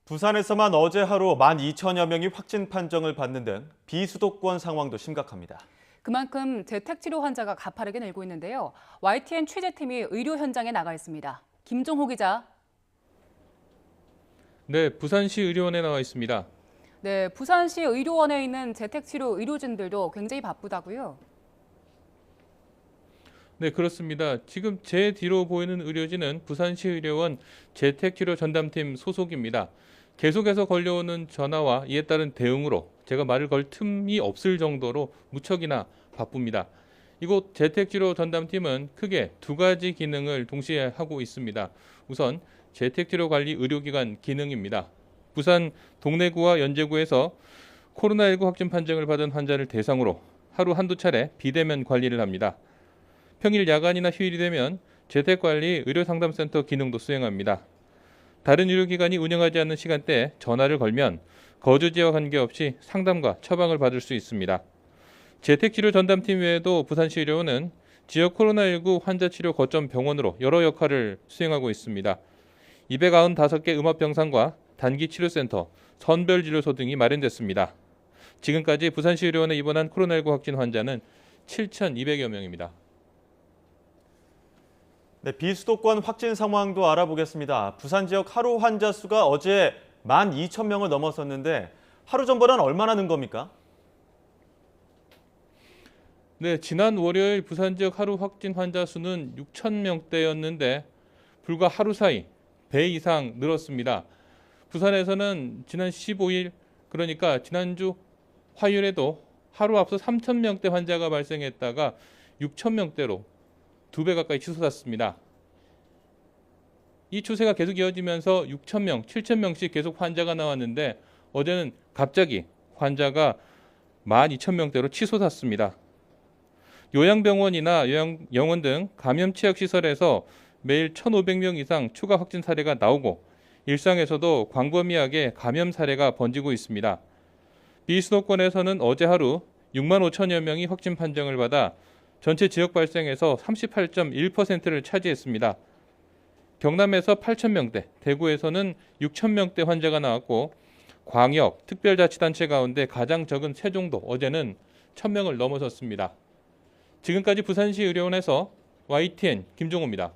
부산에서만 어제 하루 12,000여 명이 확진 판정을 받는 등 비수도권 상황도 심각합니다. 그만큼 재택치료 환자가 가파르게 늘고 있는데요. YTN 취재팀이 의료 현장에 나가 있습니다. 김종호 기자. 네, 부산시 의료원에 나와 있습니다. 네, 부산시 의료원에 있는 재택치료 의료진들도 굉장히 바쁘다고요. 네, 그렇습니다. 지금 제 뒤로 보이는 의료진은 부산시 의료원 재택치료 전담팀 소속입니다. 계속해서 걸려오는 전화와 이에 따른 대응으로 제가 말을 걸 틈이 없을 정도로 무척이나 바쁩니다. 이곳 재택치료 전담팀은 크게 두 가지 기능을 동시에 하고 있습니다. 우선 재택치료 관리 의료기관 기능입니다. 부산 동래구와 연제구에서 코로나19 확진 판정을 받은 환자를 대상으로 하루 한두 차례 비대면 관리를 합니다. 평일 야간이나 휴일이 되면 재택관리 의료상담센터 기능도 수행합니다. 다른 의료기관이 운영하지 않는 시간대에 전화를 걸면 거주지와 관계없이 상담과 처방을 받을 수 있습니다. 재택치료 전담팀 외에도 부산시 의료원은 지역 코로나19 환자 치료 거점 병원으로 여러 역할을 수행하고 있습니다. 295개 음압병상과 단기치료센터, 선별진료소 등이 마련됐습니다. 지금까지 부산시 의료원에 입원한 코로나19 확진 환자는 7,200여 명입니다. 네, 비수도권 확진 상황도 알아보겠습니다. 부산 지역 하루 환자 수가 어제 12,000명을 넘어섰는데 하루 전보다는 얼마나 는 겁니까? 네, 지난 월요일 부산 지역 하루 확진 환자 수는 6,000명대였는데 불과 하루 사이 배 이상 늘었습니다. 부산에서는 지난 15일, 그러니까 지난주 화요일에도 하루 앞서 3,000명대 환자가 발생했다가 6,000명대로 2배 가까이 치솟았습니다. 이 추세가 계속 이어지면서 6,000명, 7,000명씩 계속 환자가 나왔는데 어제는 갑자기 환자가 12,000명대로 치솟았습니다. 요양병원이나 요양원 등 감염 취약시설에서 매일 1,500명 이상 추가 확진 사례가 나오고 일상에서도 광범위하게 감염 사례가 번지고 있습니다. 비수도권에서는 어제 하루 6만 5천여 명이 확진 판정을 받아 전체 지역 발생에서 38.1%를 차지했습니다. 경남에서 8,000명대, 대구에서는 6,000명대 환자가 나왔고 광역, 특별자치단체 가운데 가장 적은 세종도 어제는 1,000명을 넘어섰습니다. 지금까지 부산시 의료원에서 YTN 김종호입니다.